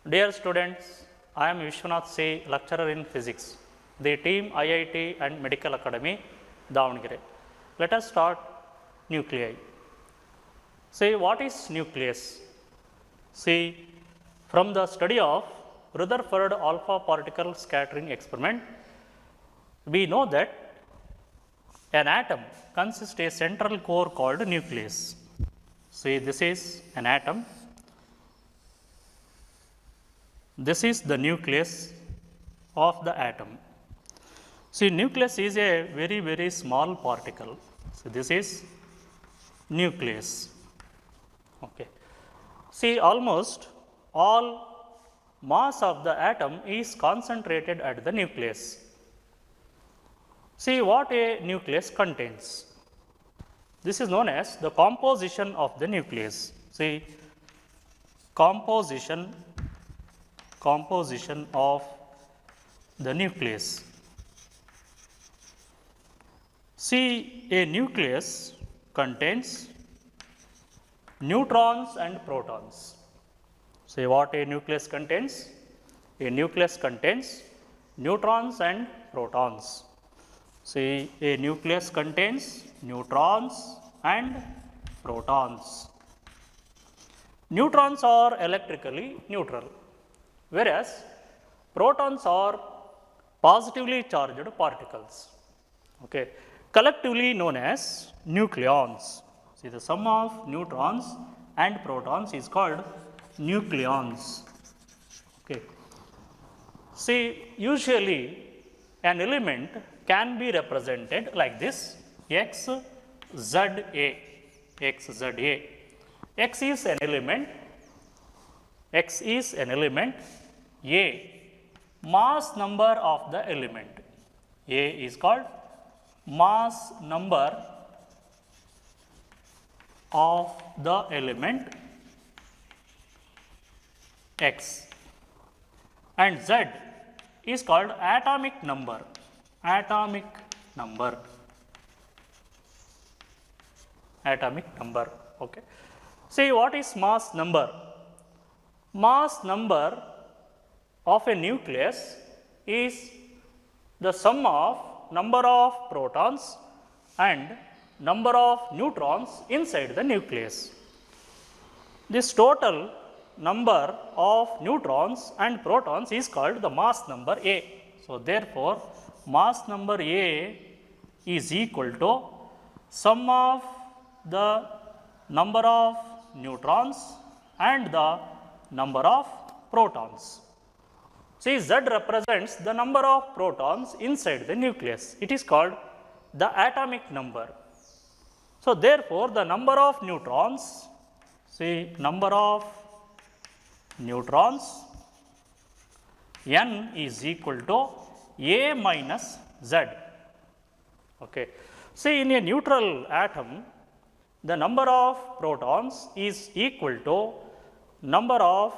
Dear students, I am Vishwanath C, lecturer in physics, the team IIT and Medical Academy, Davangere. Let us start nuclei. See, what is nucleus? See, from the study of Rutherford alpha particle scattering experiment, we know that an atom consists a central core called nucleus. See, this is an atom. This is the nucleus of the atom. See, nucleus is a very small particle. So, this is nucleus. Okay. See, almost all mass of the atom is concentrated at the nucleus. See what a nucleus contains. This is known as the composition of the nucleus. See, composition of the nucleus. See, a nucleus contains neutrons and protons. See what a nucleus contains? A nucleus contains neutrons and protons. See, a nucleus contains neutrons and protons. Neutrons are electrically neutral, whereas protons are positively charged particles, okay, collectively known as nucleons. See, the sum of neutrons and protons is called nucleons. Okay. See, usually an element can be represented like this: X, Z, A, X, Z, A. X is an element, X is an element, A, mass number of the element. A is called mass number of the element X, and Z is called atomic number. Atomic number. Okay. See, what is mass number? Mass number of a nucleus is the sum of number of protons and number of neutrons inside the nucleus. This total number of neutrons and protons is called the mass number A. So, therefore, mass number A is equal to sum of the number of neutrons and the number of protons. See, Z represents the number of protons inside the nucleus. It is called the atomic number. So, therefore, the number of neutrons, see, number of neutrons N is equal to A minus Z. Okay. See, in a neutral atom, the number of protons is equal to number of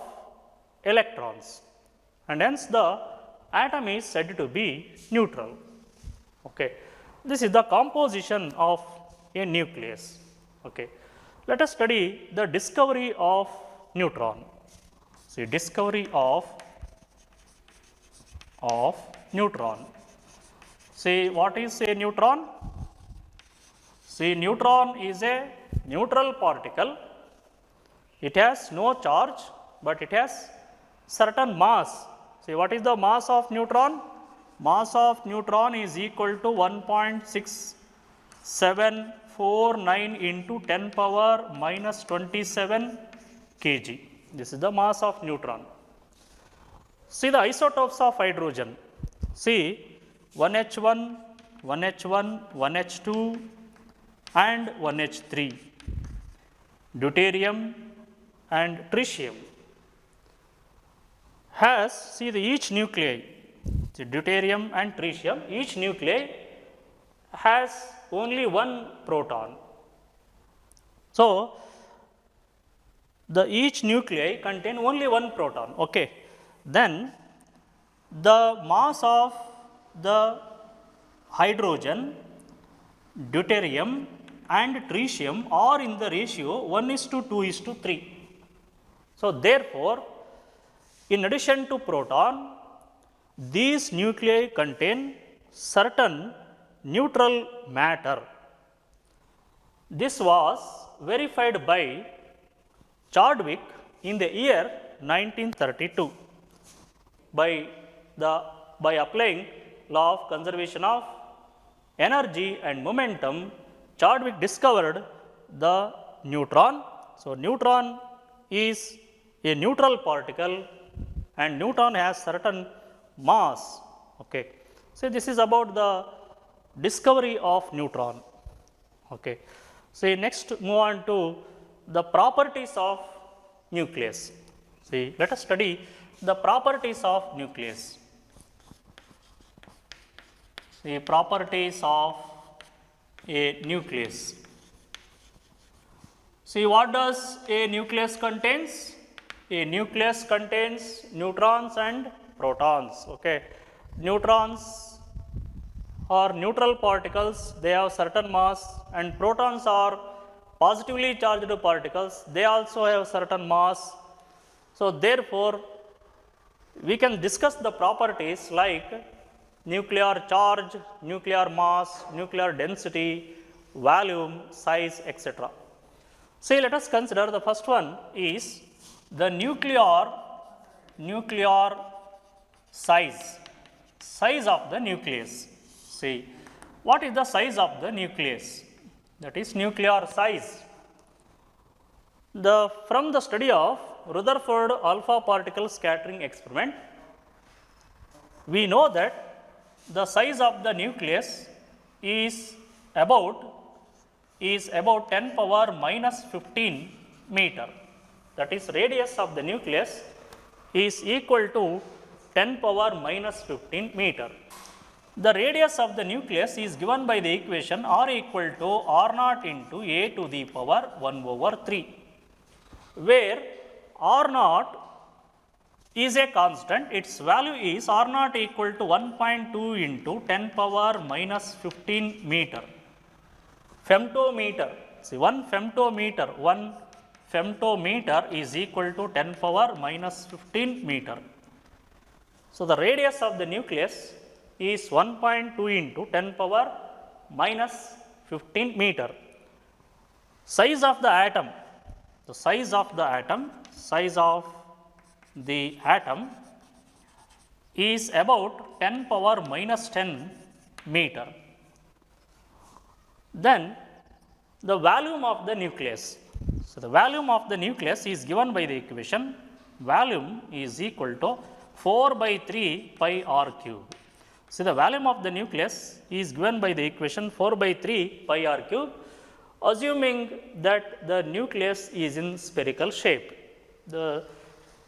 electrons, and hence the atom is said to be neutral. Okay. This is the composition of a nucleus. Okay. Let us study the discovery of neutron. See, discovery of neutron. See, what is a neutron? See, neutron is a neutral particle. It has no charge, but it has certain mass. See, what is the mass of neutron? Mass of neutron is equal to 1.6749 into 10 power minus 27 kg. This is the mass of neutron. See the isotopes of hydrogen. See, 1H1, 1H1, 1H2 and 1H3, deuterium and tritium has, see, the each nuclei, the deuterium and tritium, each nuclei has only one proton. So, the each nuclei contain only one proton. Okay. Then the mass of the hydrogen, deuterium and tritium are in the ratio 1:2:3. So, therefore, In addition to proton, these nuclei contain certain neutral matter. This was verified by Chadwick in the year 1932 by applying law of conservation of energy and momentum. Chadwick discovered the neutron. So, neutron is a neutral particle and neutron has certain mass. Okay. So, this is about the discovery of neutron. Okay. So, next move on to the properties of nucleus. See, let us study the properties of nucleus. The properties of a nucleus. See, what does a nucleus contains? A nucleus contains neutrons and protons. Okay. Neutrons are neutral particles, they have certain mass, and protons are positively charged particles, they also have certain mass. So, therefore, we can discuss the properties like nuclear charge, nuclear mass, nuclear density, volume, size, etc. See, let us consider the first one is the nuclear size of the nucleus. See, what is the size of the nucleus? That is nuclear size. From the study of Rutherford alpha particle scattering experiment, we know that the size of the nucleus is about 10 power minus 15 meter. That is, radius of the nucleus is equal to 10 power minus 15 meter. The radius of the nucleus is given by the equation r equal to r naught into a to the power 1 over 3, where r naught is a constant, its value is r naught equal to 1.2 into 10 power minus 15 meter. Femtometer, see, 1 femtometer is equal to 10 power minus 15 meter. So, the radius of the nucleus is 1.2 into 10 power minus 15 meter. Size of the atom, the size of the atom is about 10 power minus 10 meter. Then the volume of the nucleus. So, the volume of the nucleus is given by the equation volume is equal to 4 by 3 pi r cube. So, the volume of the nucleus is given by the equation 4 by 3 pi r cube, assuming that the nucleus is in spherical shape. The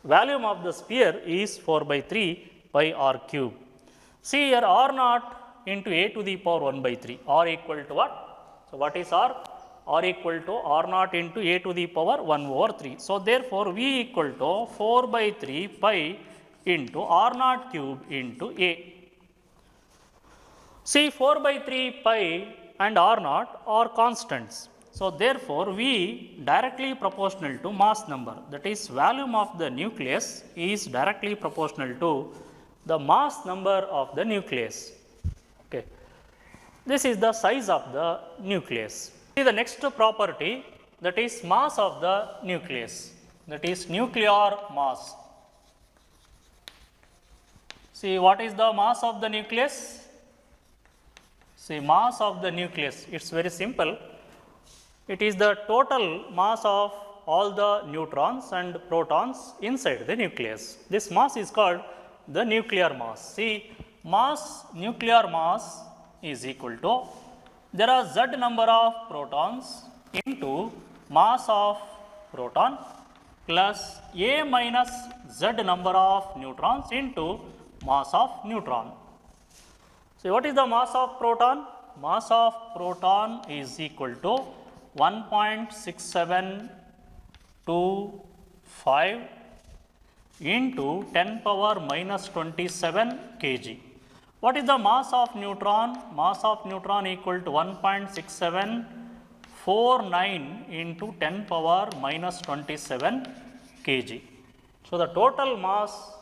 volume of the sphere is 4 by 3 pi r cube. See here, r naught into a to the power 1 by 3, r equal to what? So, what is r? R equal to r naught into a to the power 1 over 3. So, therefore, v equal to 4 by 3 pi into r naught cube into a. See, 4 by 3 pi and r naught are constants. So, therefore, v directly proportional to mass number, that is, volume of the nucleus is directly proportional to the mass number of the nucleus. Okay. This is the size of the nucleus. See the next property, that is mass of the nucleus, that is nuclear mass. See, what is the mass of the nucleus? See, mass of the nucleus, it is very simple. It is the total mass of all the neutrons and protons inside the nucleus. This mass is called the nuclear mass. See, nuclear mass is equal to, there are z number of protons into mass of proton plus a minus z number of neutrons into mass of neutron. So, what is the mass of proton? Mass of proton is equal to 1.6725 into 10 power minus 27 kg. What is the mass of neutron? Mass of neutron equal to 1.6749 into 10 power minus 27 kg. So, the total mass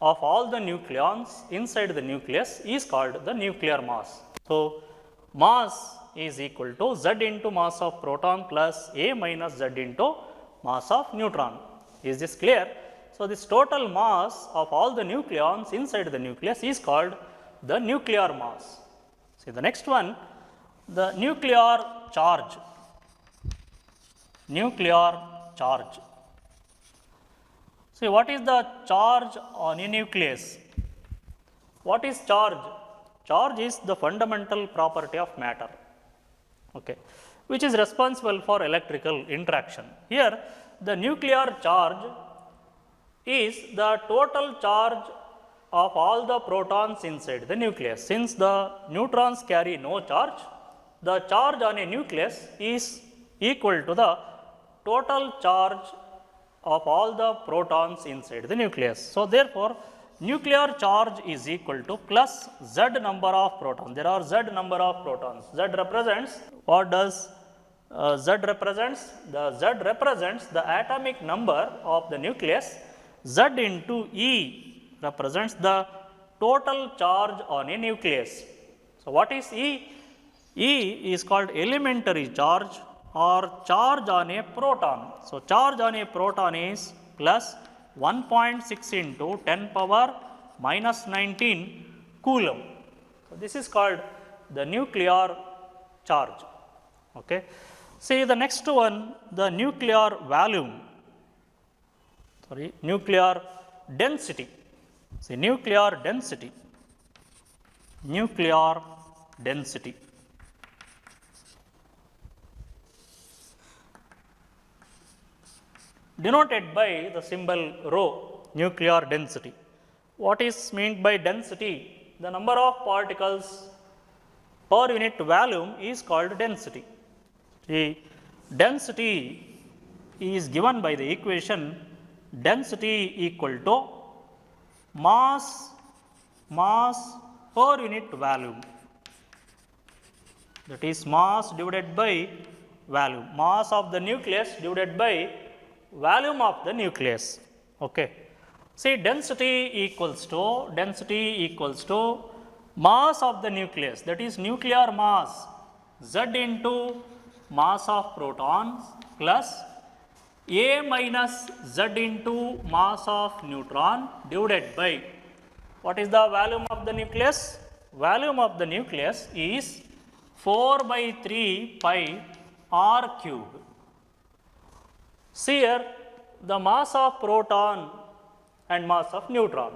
of all the nucleons inside the nucleus is called the nuclear mass. So, mass is equal to Z into mass of proton plus A minus Z into mass of neutron. Is this clear? So, this total mass of all the nucleons inside the nucleus is called the nuclear mass. See the next one, the nuclear charge. Nuclear charge. See, what is the charge on a nucleus? What is charge? Charge is the fundamental property of matter, okay, which is responsible for electrical interaction. Here, the nuclear charge is the total charge of all the protons inside the nucleus. Since the neutrons carry no charge, the charge on a nucleus is equal to the total charge of all the protons inside the nucleus. So, therefore, nuclear charge is equal to plus Z number of protons. There are Z number of protons. Z represents, what does Z represents? The Z represents the atomic number of the nucleus. Z into E represents the total charge on a nucleus. So, what is E? E is called elementary charge or charge on a proton. So, charge on a proton is plus 1.6 into 10 power minus 19 coulomb. So, this is called the nuclear charge. Okay. See the next one, the nuclear volume, nuclear density. See nuclear density, nuclear density. Denoted by the symbol rho, nuclear density. What is meant by density? The number of particles per unit volume is called density. The density is given by the equation density equal to mass per unit volume, that is mass divided by volume, mass of the nucleus divided by volume of the nucleus. Okay. See density equals to mass of the nucleus, that is nuclear mass Z into mass of protons plus A minus Z into mass of neutron divided by, what is the volume of the nucleus? Volume of the nucleus is 4 by 3 pi r cube. See here, the mass of proton and mass of neutron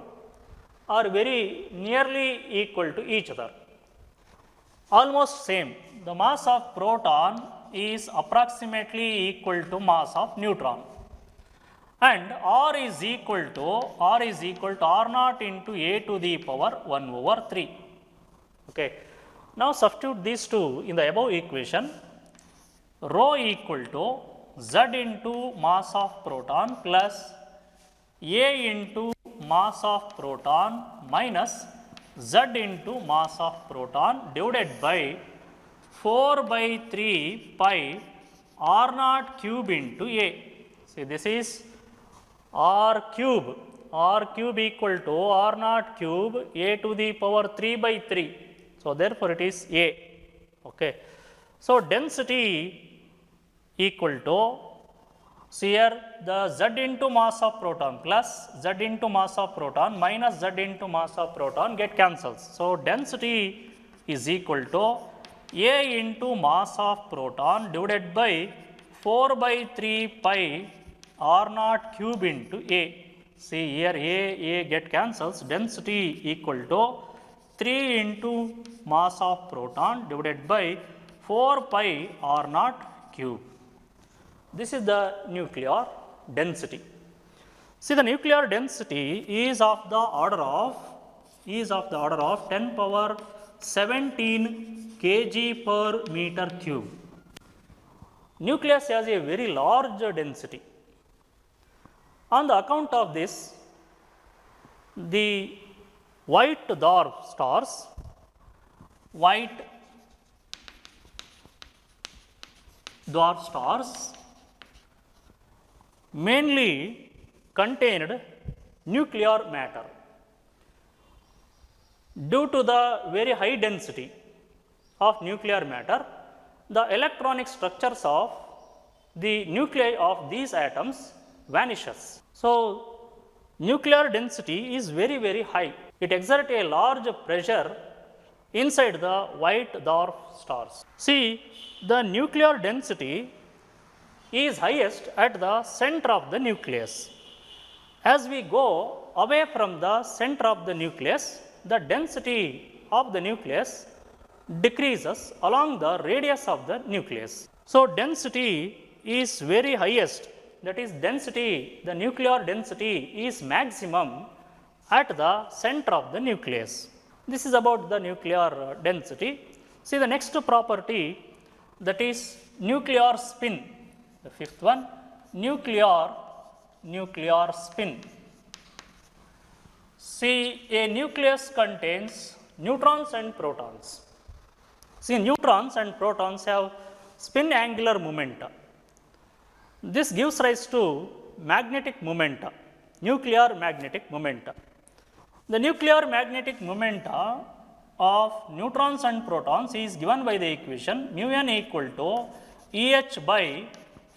are very nearly equal to each other, almost same. The mass of proton is approximately equal to mass of neutron, and R is equal to R naught into A to the power 1 over 3. Okay. Now, substitute these two in the above equation, rho equal to Z into mass of proton plus A into mass of proton minus Z into mass of proton divided by 4 by 3 pi r naught cube into A. See, this is r cube equal to r naught cube A to the power 3 by 3. So, therefore, it is A. Okay. So, density equal to, see here, the Z into mass of proton plus Z into mass of proton minus Z into mass of proton get cancels. So, density is equal to A into mass of proton divided by 4 by 3 pi r naught cube into A. See here, A get cancels, density equal to 3 into mass of proton divided by 4 pi r naught cube. This is the nuclear density. See, the nuclear density is of the order of 10 power 17 kg per meter cube. Nucleus has a very large density. On the account of this, the white dwarf stars mainly contained nuclear matter. Due to the very high density of nuclear matter, the electronic structures of the nuclei of these atoms vanishes. So, nuclear density is very, very high. It exerts a large pressure inside the white dwarf stars. See, the nuclear density is highest at the center of the nucleus. As we go away from the center of the nucleus, the density of the nucleus decreases along the radius of the nucleus. So, density is very highest, that is density, the nuclear density is maximum at the center of the nucleus. This is about the nuclear density. See the next property, that is nuclear spin. The fifth one, nuclear spin. See, a nucleus contains neutrons and protons. See, neutrons and protons have spin angular momenta. This gives rise to magnetic momenta, nuclear magnetic momenta. The nuclear magnetic momenta of neutrons and protons is given by the equation mu n equal to Eh by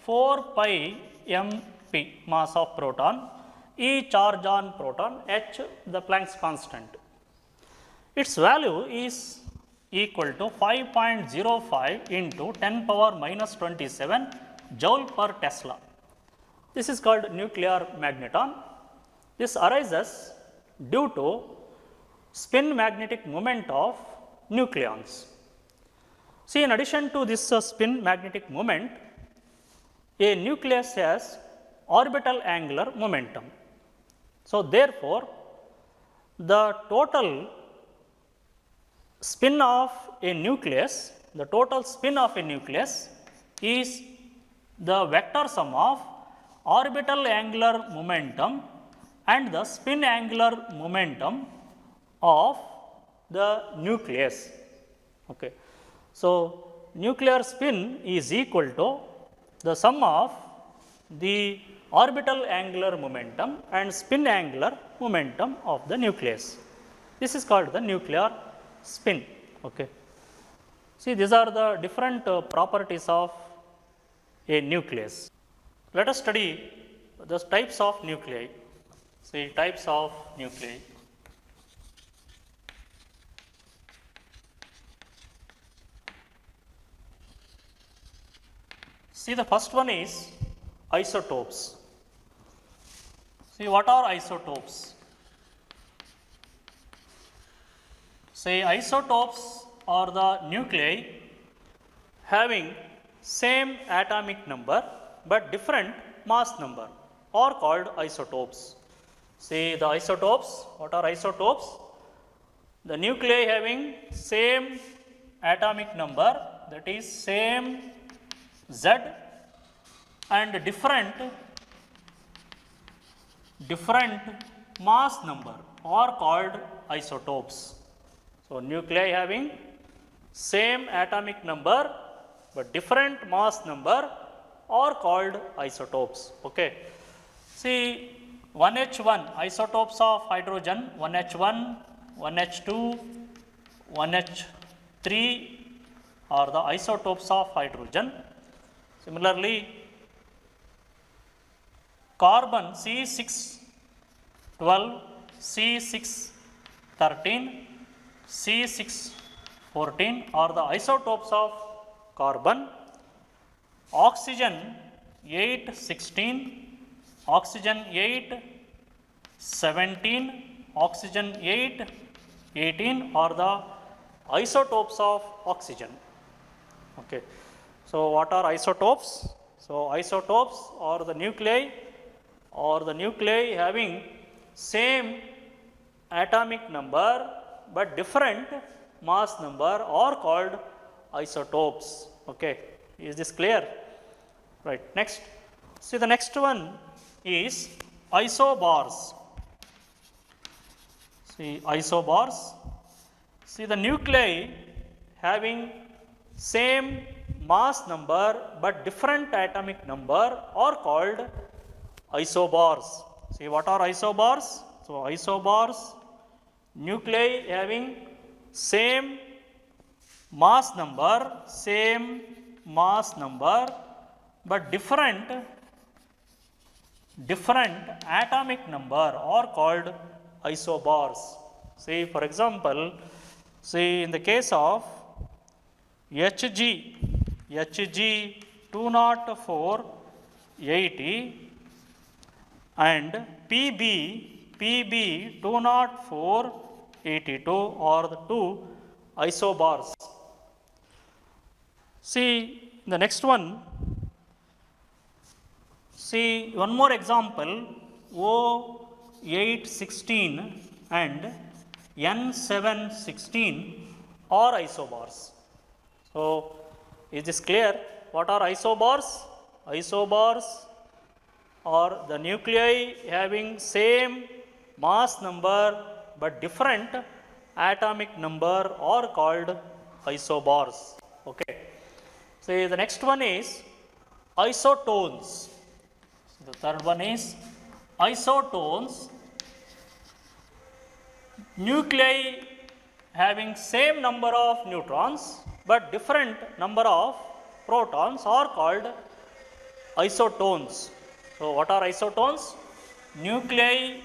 4 pi mp, mass of proton, E charge on proton, H the Planck's constant. Its value is equal to 5.05 into 10 power minus 27 joule per Tesla. This is called nuclear magneton. This arises due to spin magnetic moment of nucleons. See, in addition to this spin magnetic moment, a nucleus has orbital angular momentum. So, therefore, the total spin of a nucleus, is the vector sum of orbital angular momentum and the spin angular momentum of the nucleus. Okay. So, nuclear spin is equal to the sum of the orbital angular momentum and spin angular momentum of the nucleus. This is called the nuclear spin. Okay. See, these are the different properties of a nucleus. Let us study the types of nuclei. See, types of nuclei. See, the first one is isotopes. See, what are isotopes? Say, isotopes are the nuclei having same atomic number but different mass number are called isotopes. See, the isotopes, what are isotopes? The nuclei having same atomic number, that is same Z, and different mass number are called isotopes. So, nuclei having same atomic number but different mass number are called isotopes. Okay. See, 1H1 isotopes of hydrogen, 1H1, 1H2, 1H3 are the isotopes of hydrogen. Similarly, carbon C612, C613, C614 are the isotopes of carbon. Oxygen 816, oxygen 817, oxygen 818 are the isotopes of oxygen. Okay. So, what are isotopes? So, isotopes are the nuclei having same atomic number but different mass number are called isotopes. Okay. Is this clear? Right. Next. See, the next one is isobars. See, isobars. See, the nuclei having same mass number but different atomic number are called isobars. See, what are isobars? So, isobars, nuclei having same mass number, but different atomic number are called isobars. See, for example, see in the case of Hg 20480 and Pb 20482 are the two isobars. See the next one, see one more example, O816 and N716 are isobars. So, is this clear? What are isobars? Isobars are the nuclei having same mass number but different atomic number are called isobars. Okay. So, the next one is isotones. The third one is isotones, nuclei having same number of neutrons but different number of protons are called isotones. So, what are isotones? Nuclei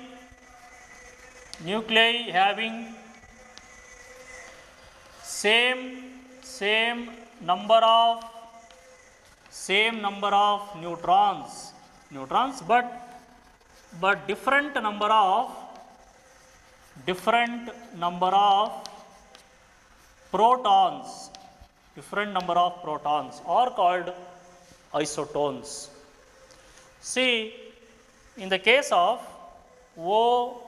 having same number of neutrons but different number of protons are called isotones. See, in the case of O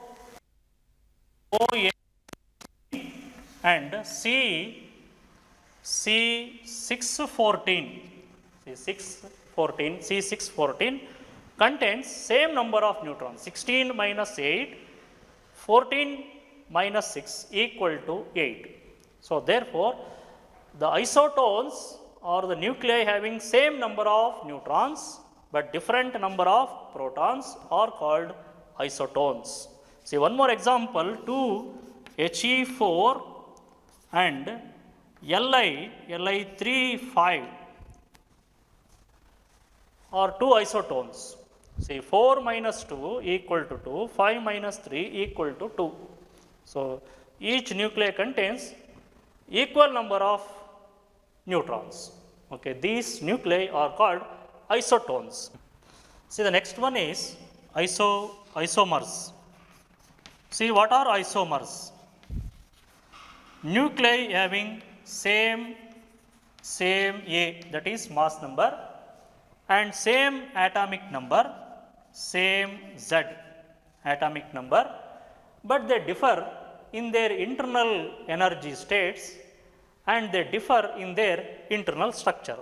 and C614 contains same number of neutrons, 16 minus 8, 14 minus 6 equal to 8. So, therefore, the isotones are the nuclei having same number of neutrons but different number of protons are called isotones. See one more example, 2He4 and Li35 are two isotones. See 4 minus 2 equal to 2, 5 minus 3 equal to 2. So, each nuclei contains equal number of neutrons. Okay, these nuclei are called isotones. See the next one is isomers. See what are isomers? Nuclei having same A, that is mass number, and same atomic number, same Z atomic number, but they differ in their internal energy states and they differ in their internal structure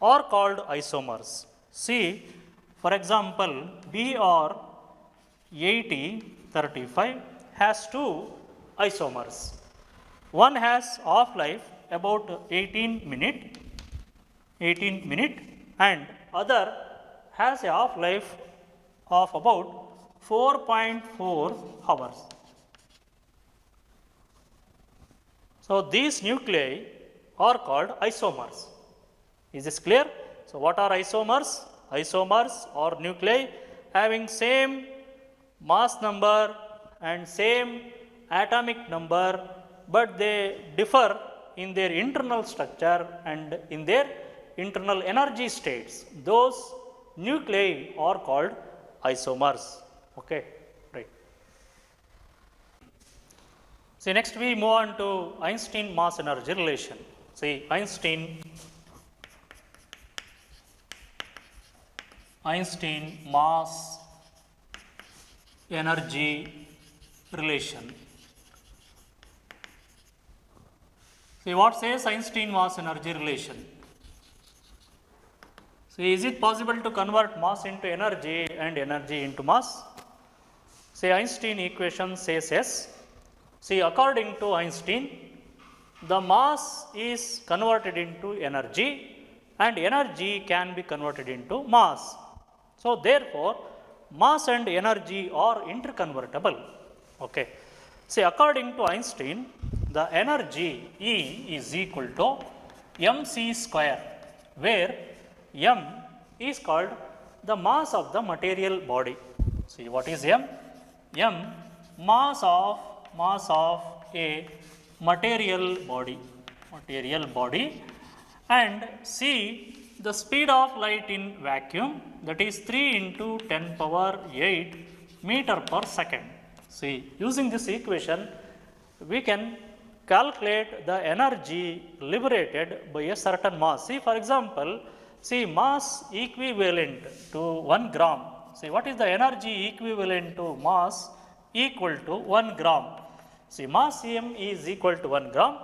are called isomers. See, for example, Br8035 has two isomers. One has half-life about 18 minute and other has a half-life of about 4.4 hours. So, these nuclei are called isomers. Is this clear? So, what are isomers? Isomers are nuclei having same mass number and same atomic number, but they differ in their internal structure and in their internal energy states. Those nuclei are called isomers. Okay, right. See, next we move on to Einstein mass energy relation. See, Einstein mass energy relation. See, what says Einstein mass energy relation? See, is it possible to convert mass into energy and energy into mass? See, Einstein equation says yes. See, according to Einstein, the mass is converted into energy and energy can be converted into mass. So, therefore, mass and energy are interconvertible. Okay. See, according to Einstein, the energy E is equal to mc square, where m is called the mass of the material body. See, what is m? M, mass of a material body, and c, the speed of light in vacuum, that is 3 into 10 power 8 meter per second. See, using this equation, we can calculate the energy liberated by a certain mass. See, for example, see, mass equivalent to 1 gram. See, what is the energy equivalent to mass equal to 1 gram? See, mass m is equal to 1 gram.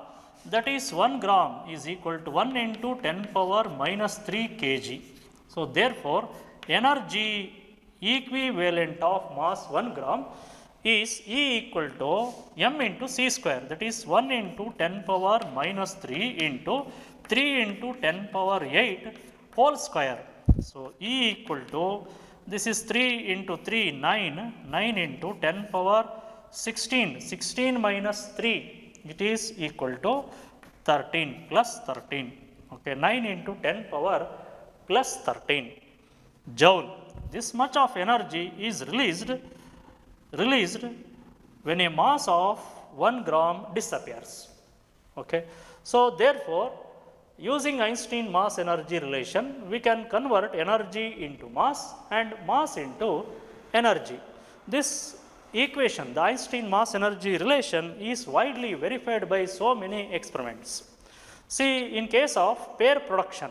That is 1 gram is equal to 1 into 10 power minus 3 kg. So, therefore, energy equivalent of mass 1 gram is E equal to m into c square, that is 1 into 10 power minus 3 into 3 into 10 power 8 whole square. So, E equal to, this is 3 into 3, 9 into 10 power 16 minus 3, it is equal to 13 plus 13. Okay, 9 into 10 power plus 13 joule. This much of energy is released when a mass of 1 gram disappears. Okay. So, therefore, using Einstein mass energy relation, we can convert energy into mass and mass into energy. This equation, the Einstein mass energy relation, is widely verified by so many experiments. See, in case of pair production,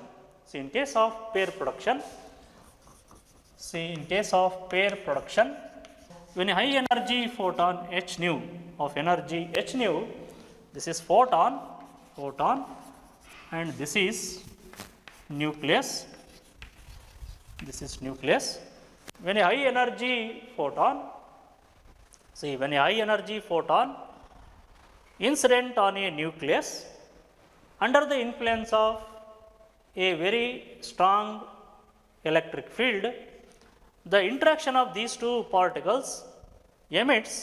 when a high energy photon h nu of energy h nu, this is photon and this is nucleus. When a high energy photon, incident on a nucleus under the influence of a very strong electric field, the interaction of these two particles emits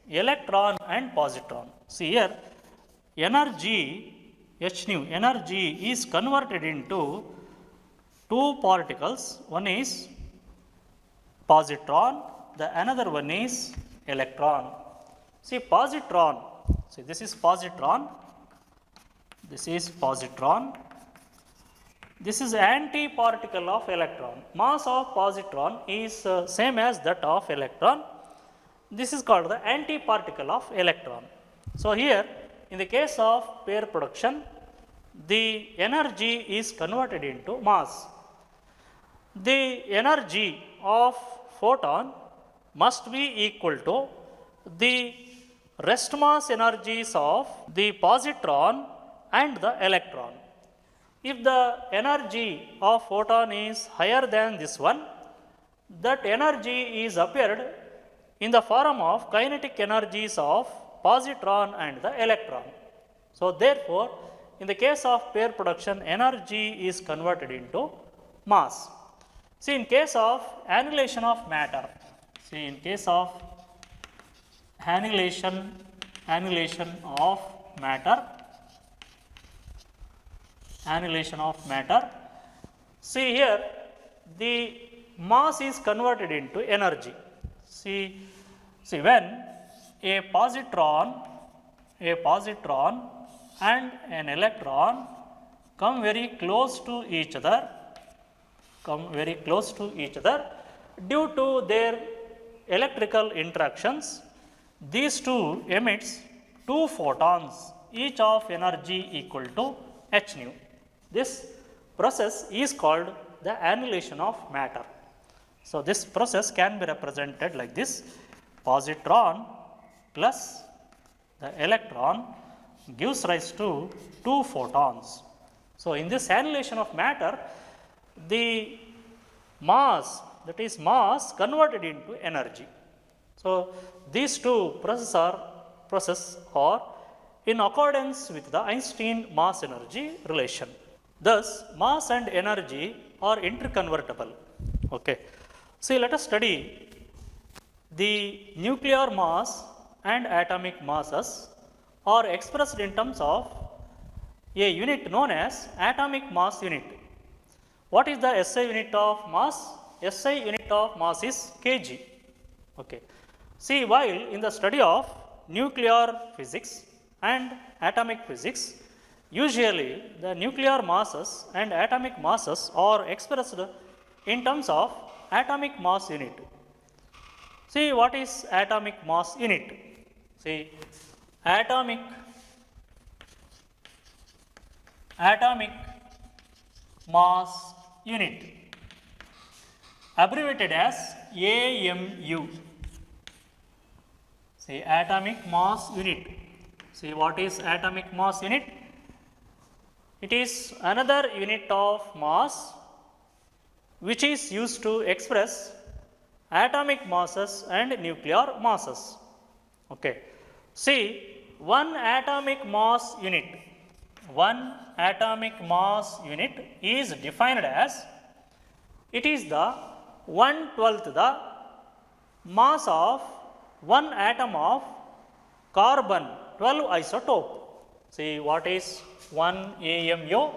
electron and positron. See here, energy h nu, energy is converted into two particles, one is positron, the another one is electron. See, positron, see, this is positron, this is anti-particle of electron. Mass of positron is same as that of electron. This is called the anti-particle of electron. So, here in the case of pair production, the energy is converted into mass. The energy of photon must be equal to the rest mass energies of the positron and the electron. If the energy of photon is higher than this one, that energy is appeared in the form of kinetic energies of positron and the electron. So, therefore, in the case of pair production, energy is converted into mass. See, in case of annihilation of matter, see here, the mass is converted into energy. See when a positron and an electron come very close to each other, due to their electrical interactions, these two emits two photons, each of energy equal to h nu. This process is called the annihilation of matter. So, this process can be represented like this: positron plus the electron gives rise to two photons. So, in this annihilation of matter, the mass, that is mass, converted into energy. So, these two processes are in accordance with the Einstein mass energy relation. Thus, mass and energy are interconvertible. Okay. See, let us study the nuclear mass and atomic masses are expressed in terms of a unit known as atomic mass unit. What is the SI unit of mass? SI unit of mass is kg. Okay. See, while in the study of nuclear physics and atomic physics, usually the nuclear masses and atomic masses are expressed in terms of atomic mass unit. See, what is atomic mass unit? See, atomic mass unit, abbreviated as AMU. See, atomic mass unit. See, what is atomic mass unit? It is another unit of mass which is used to express atomic masses and nuclear masses. Okay. See, one atomic mass unit is defined as, it is the 1/12 the mass of one atom of carbon 12 isotope. See, what is 1 AMU?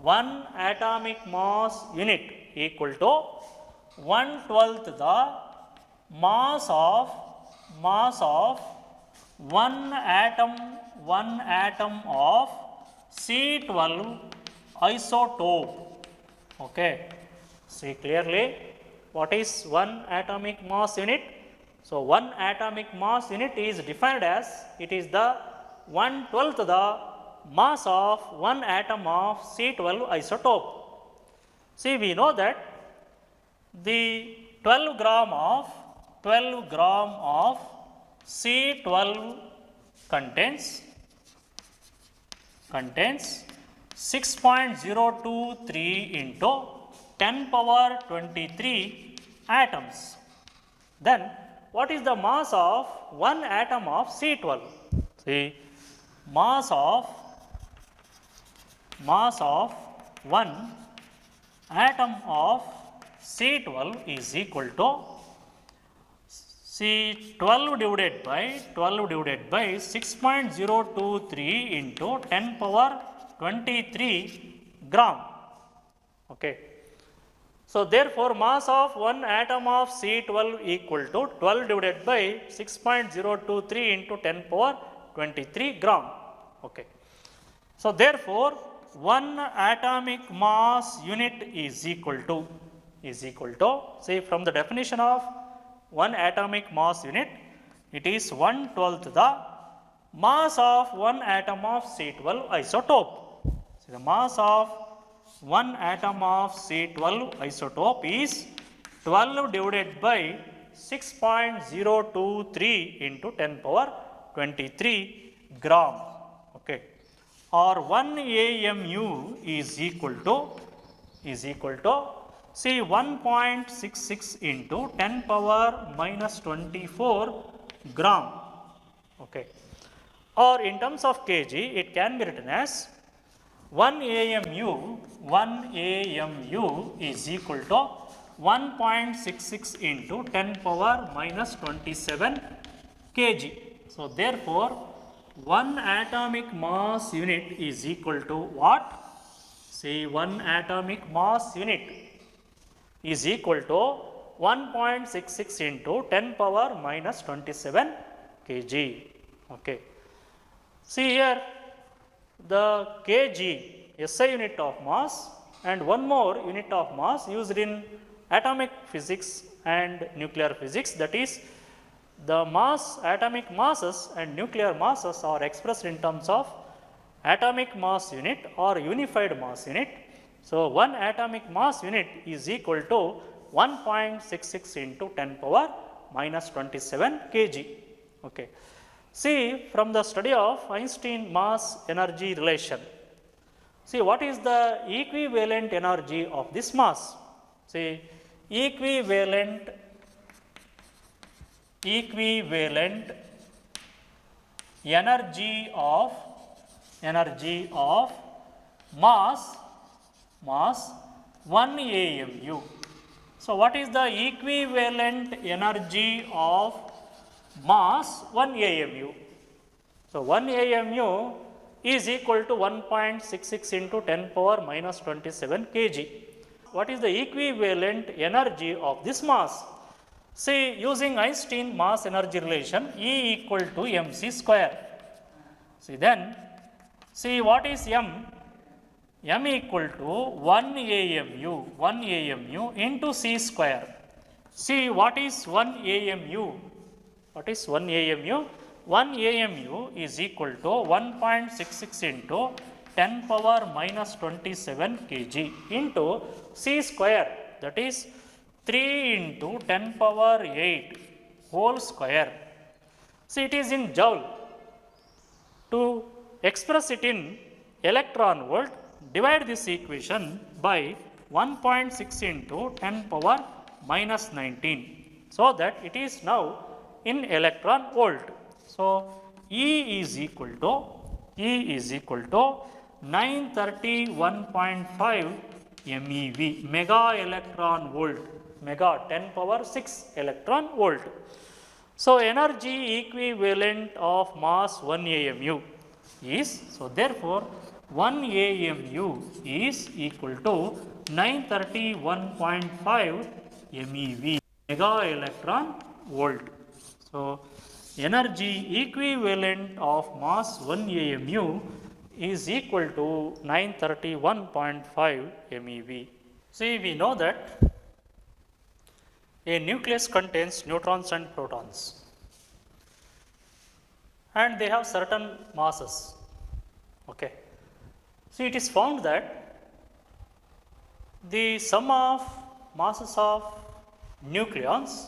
One atomic mass unit equal to 1/12 the mass of one atom of C12 isotope. Okay. See clearly, what is one atomic mass unit? So, one atomic mass unit is defined as, it is the 1/12 the mass of one atom of C12 isotope. See, we know that the 12 gram of C12 contains 6.023 into 10 power 23 atoms. Then, what is the mass of one atom of C12? See, mass of one atom of C12 is equal to, see, 12 divided by 6.023 into 10 power 23 gram. Okay. So, therefore, mass of one atom of C12 equal to 12 divided by 6.023 into 10 power 23 gram. Okay. So, therefore, one atomic mass unit is equal to, say, from the definition of one atomic mass unit, it is 1/12 the mass of one atom of C12 isotope. So, the mass of one atom of C12 isotope is 12 divided by 6.023 into 10 power 23 gram. Okay. Or 1 AMU is equal to see, 1.66 into 10 power minus 24 gram. Okay. Or in terms of kg, it can be written as 1 AMU is equal to 1.66 into 10 power minus 27 kg. So, therefore, one atomic mass unit is equal to what? See, one atomic mass unit is equal to 1.66 into 10 power minus 27 kg. Okay. See here, the kg SI unit of mass and one more unit of mass used in atomic physics and nuclear physics, that is, the mass, atomic masses and nuclear masses are expressed in terms of atomic mass unit or unified mass unit. So, one atomic mass unit is equal to 1.66 into 10 power minus 27 kg. Okay. See, from the study of Einstein mass energy relation, see, what is the equivalent energy of this mass? See, equivalent energy of mass 1 AMU. So, what is the equivalent energy of mass 1 AMU? So, 1 AMU is equal to 1.66 into 10 power minus 27 kg. What is the equivalent energy of this mass? See, using Einstein mass energy relation, E equal to mc square. See, then, see what is m? M equal to 1 AMU into c square. See, what is 1 AMU? What is 1 AMU? 1 AMU is equal to 1.66 into 10 power minus 27 kg into c square, that is 3 into 10 power 8 whole square. See, it is in joule. To express it in electron volt, divide this equation by 1.6 into 10 power minus 19, so that it is now in electron volt. So, E is equal to 931.5 MeV, mega electron volt, mega 10 power 6 electron volt. So, energy equivalent of mass 1 AMU is, so therefore, 1 AMU is equal to 931.5 MeV, mega electron volt. So, energy equivalent of mass 1 AMU is equal to 931.5 MeV. See, we know that a nucleus contains neutrons and protons, and they have certain masses. Okay. See, it is found that the sum of masses of nucleons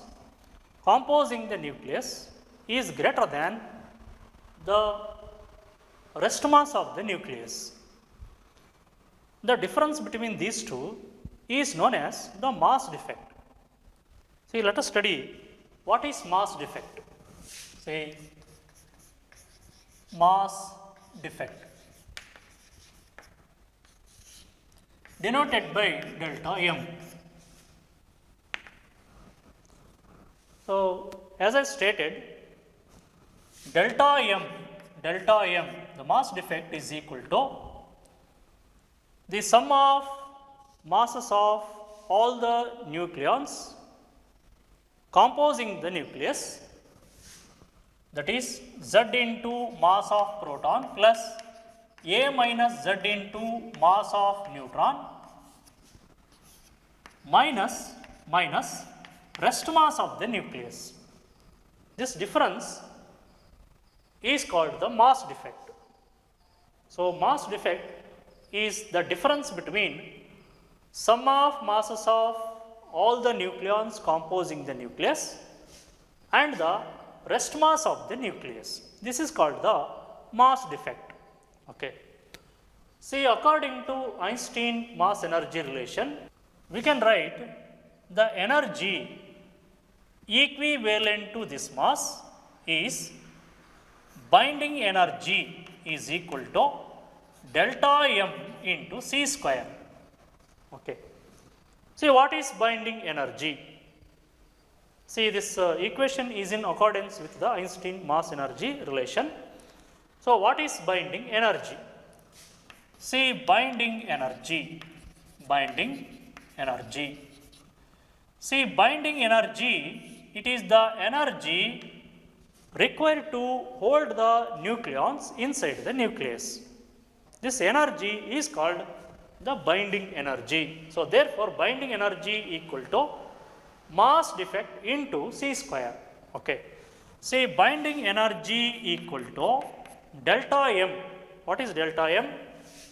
composing the nucleus is greater than the rest mass of the nucleus. The difference between these two is known as the mass defect. See, let us study what is mass defect. Say, mass defect denoted by delta M. So, as I stated, delta M, the mass defect is equal to the sum of masses of all the nucleons composing the nucleus, that is Z into mass of proton plus A minus Z into mass of neutron minus rest mass of the nucleus. This difference is called the mass defect. So, mass defect is the difference between sum of masses of all the nucleons composing the nucleus and the rest mass of the nucleus. This is called the mass defect. Okay. See, according to Einstein mass energy relation, we can write the energy equivalent to this mass is binding energy is equal to delta M into C square. Okay. See, what is binding energy? See, this equation is in accordance with the Einstein mass energy relation. So, what is binding energy? See, binding energy. See, binding energy, it is the energy required to hold the nucleons inside the nucleus. This energy is called the binding energy. So, therefore, binding energy equal to mass defect into C square. Okay. See, binding energy equal to delta M. What is delta M?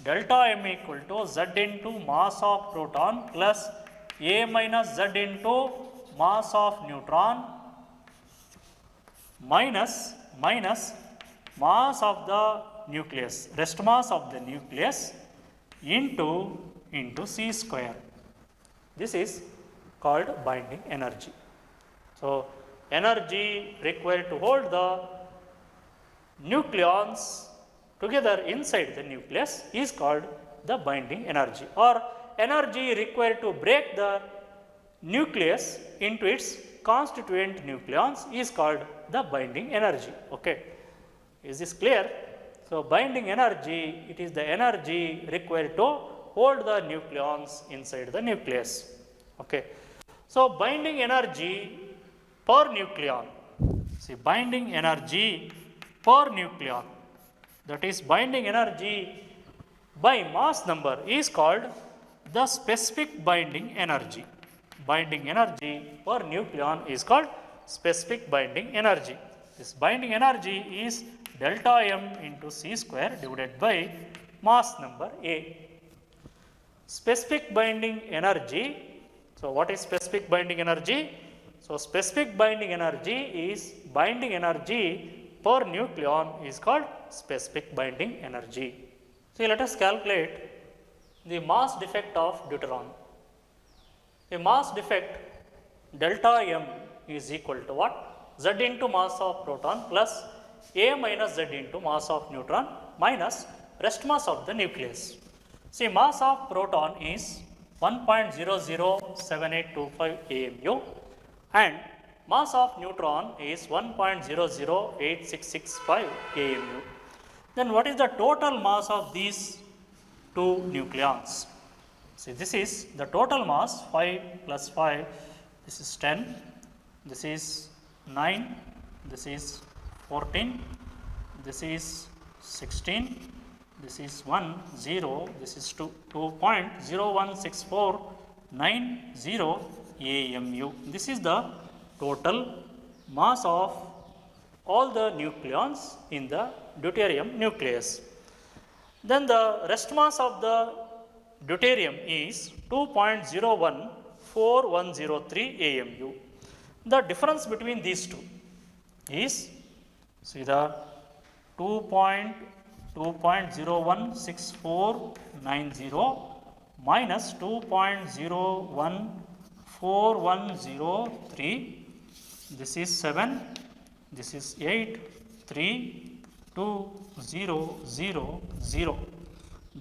Delta M equal to Z into mass of proton plus A minus Z into mass of neutron minus mass of the nucleus, rest mass of the nucleus into C square. This is called binding energy. So, energy required to hold the nucleons together inside the nucleus is called the binding energy, or energy required to break the nucleus into its constituent nucleons is called the binding energy. Okay. Is this clear? So, binding energy, it is the energy required to hold the nucleons inside the nucleus. Okay. So, binding energy per nucleon, see binding energy per nucleon, that is binding energy by mass number is called the specific binding energy. Binding energy per nucleon is called specific binding energy. This binding energy is delta m into c square divided by mass number A. Specific binding energy. So, what is specific binding energy? So, specific binding energy is binding energy per nucleon is called specific binding energy. So, let us calculate the mass defect of deuteron. A mass defect delta m is equal to what? Z into mass of proton plus A minus Z into mass of neutron minus rest mass of the nucleus. See, mass of proton is 1.007825 AMU and mass of neutron is 1.008665 AMU. Then what is the total mass of these two nucleons? See, this is the total mass 5 plus 5, this is 10, this is 9, this is 14, this is 16, this is 1, 0, this is 2.016490 AMU. This is the total mass of all the nucleons in the deuterium nucleus. Then the rest mass of the deuterium is 2.014103 AMU. The difference between these two is, see, the 2.016490 minus 2.014103, this is 7, this is 8, 3, 2, 0, 0, 0.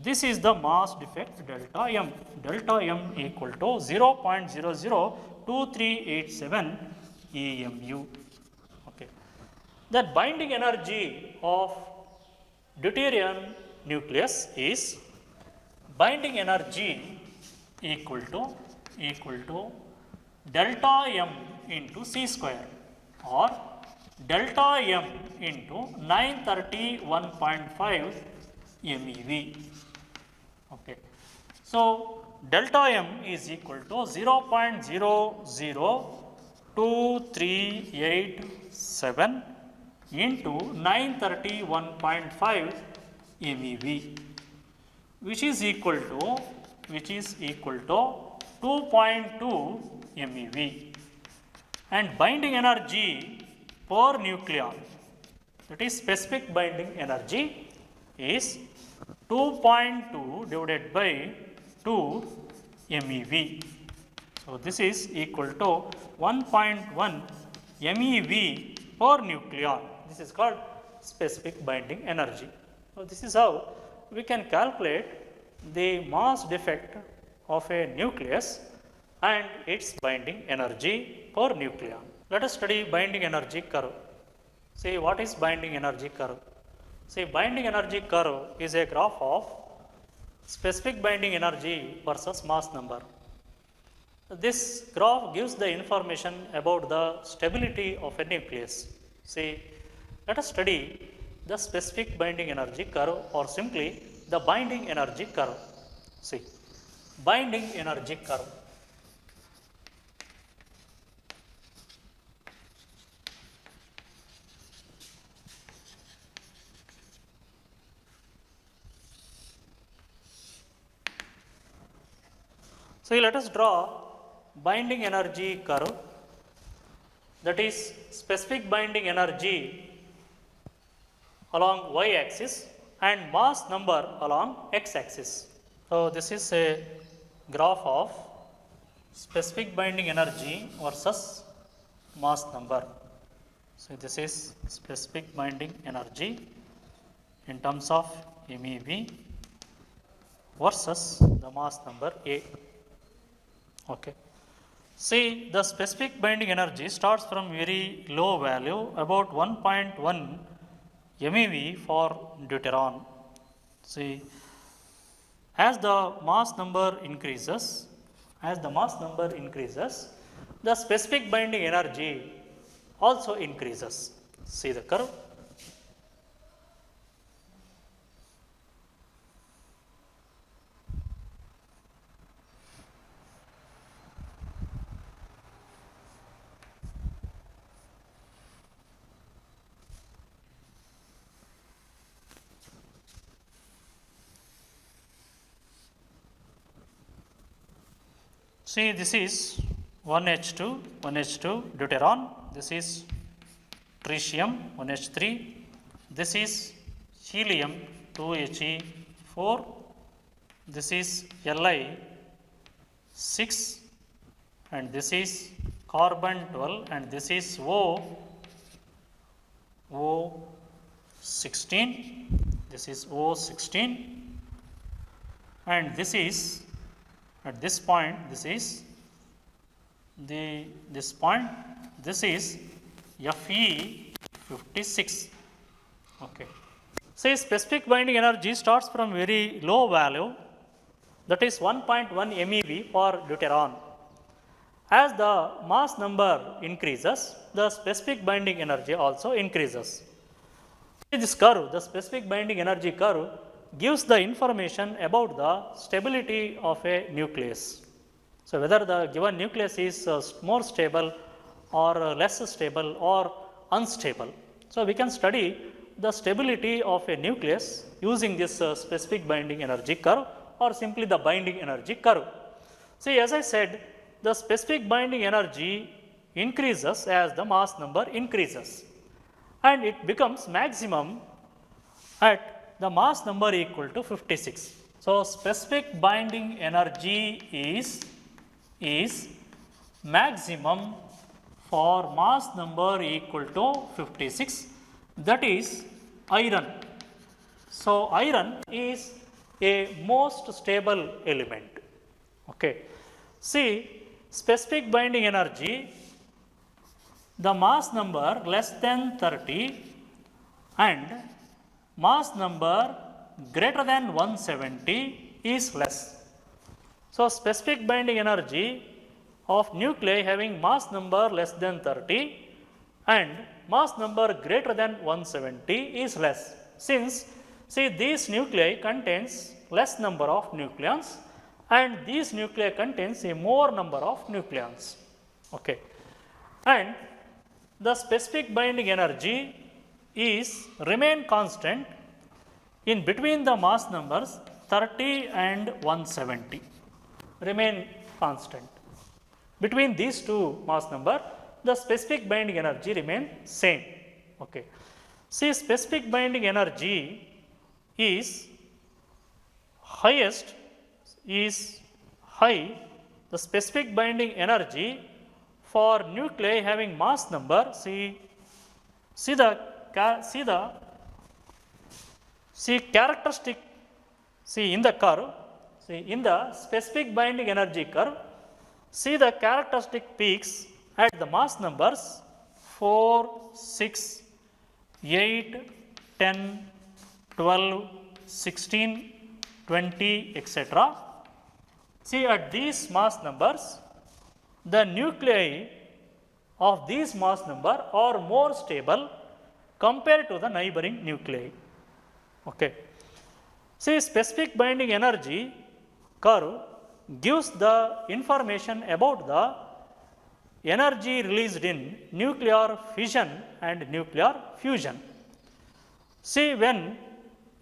This is the mass defect delta m. Delta m equal to 0.002387 AMU. Okay. That binding energy of deuterium nucleus is binding energy equal to delta m into c square or delta m into 931.5 MeV. Okay. So, delta m is equal to 0.002387 into 931.5 MeV, which is equal to 2.2 MeV, and binding energy per nucleon, that is specific binding energy, is 2.2 divided by 2 MeV. So, this is equal to 1.1 MeV per nucleon. This is called specific binding energy. So, this is how we can calculate the mass defect of a nucleus and its binding energy per nucleon. Let us study binding energy curve. See, what is binding energy curve? See, binding energy curve is a graph of specific binding energy versus mass number. This graph gives the information about the stability of a nucleus. See, let us study the specific binding energy curve or simply the binding energy curve. See, binding energy curve. So, let us draw binding energy curve, that is specific binding energy along y axis and mass number along x axis. So, this is a graph of specific binding energy versus mass number. So, this is specific binding energy in terms of MeV versus the mass number A. Okay. See, the specific binding energy starts from very low value, about 1.1 MeV for deuteron. See, as the mass number increases, the specific binding energy also increases. See the curve. See, this is 1H2 deuteron, this is tritium 1H3, this is helium 2He4, this is Li 6, and this is carbon 12, and this is O16, this is O16, and this is at this point, this is this point, this is Fe56. Okay. Say specific binding energy starts from very low value, that is 1.1 MeV for deuteron. As the mass number increases, the specific binding energy also increases. This curve, the specific binding energy curve, gives the information about the stability of a nucleus. So, whether the given nucleus is more stable or less stable or unstable. So, we can study the stability of a nucleus using this specific binding energy curve or simply the binding energy curve. See, as I said, the specific binding energy increases as the mass number increases, and it becomes maximum at the mass number equal to 56. So, specific binding energy is maximum for mass number equal to 56, that is iron. So, iron is a most stable element. Okay. See, specific binding energy, the mass number less than 30 and mass number greater than 170 is less. So, specific binding energy of nuclei having mass number less than 30 and mass number greater than 170 is less, since see these nuclei contains less number of nucleons and these nuclei contains a more number of nucleons. Okay. And the specific binding energy is remain constant in between the mass numbers 30 and 170, remain constant. Between these two mass number, the specific binding energy remain same. Okay. See, specific binding energy is highest, is high, the specific binding energy for nuclei having mass number, see characteristic, see in the curve, see in the specific binding energy curve, see the characteristic peaks at the mass numbers 4, 6, 8, 10, 12, 16, 20, etc. See, at these mass numbers, the nuclei of these mass number are more stable compared to the neighboring nuclei. Okay. See, specific binding energy curve gives the information about the energy released in nuclear fission and nuclear fusion. See, when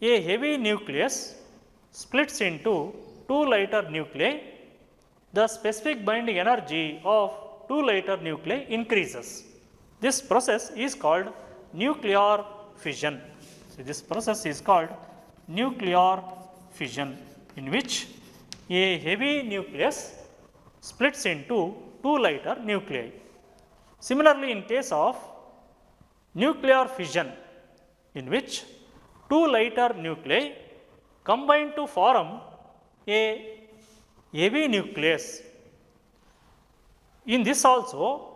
a heavy nucleus splits into two lighter nuclei, the specific binding energy of two lighter nuclei increases. This process is called nuclear fission. So, this process is called nuclear fission, in which a heavy nucleus splits into two lighter nuclei. Similarly, in case of nuclear fission, in which two lighter nuclei combine to form a heavy nucleus, In this also,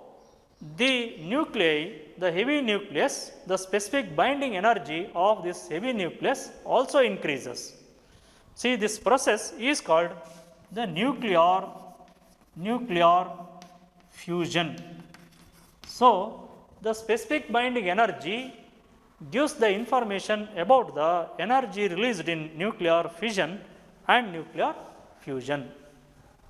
the nuclei, the heavy nucleus, the specific binding energy of this heavy nucleus also increases. See, this process is called the nuclear fusion. So, the specific binding energy gives the information about the energy released in nuclear fission and nuclear fusion.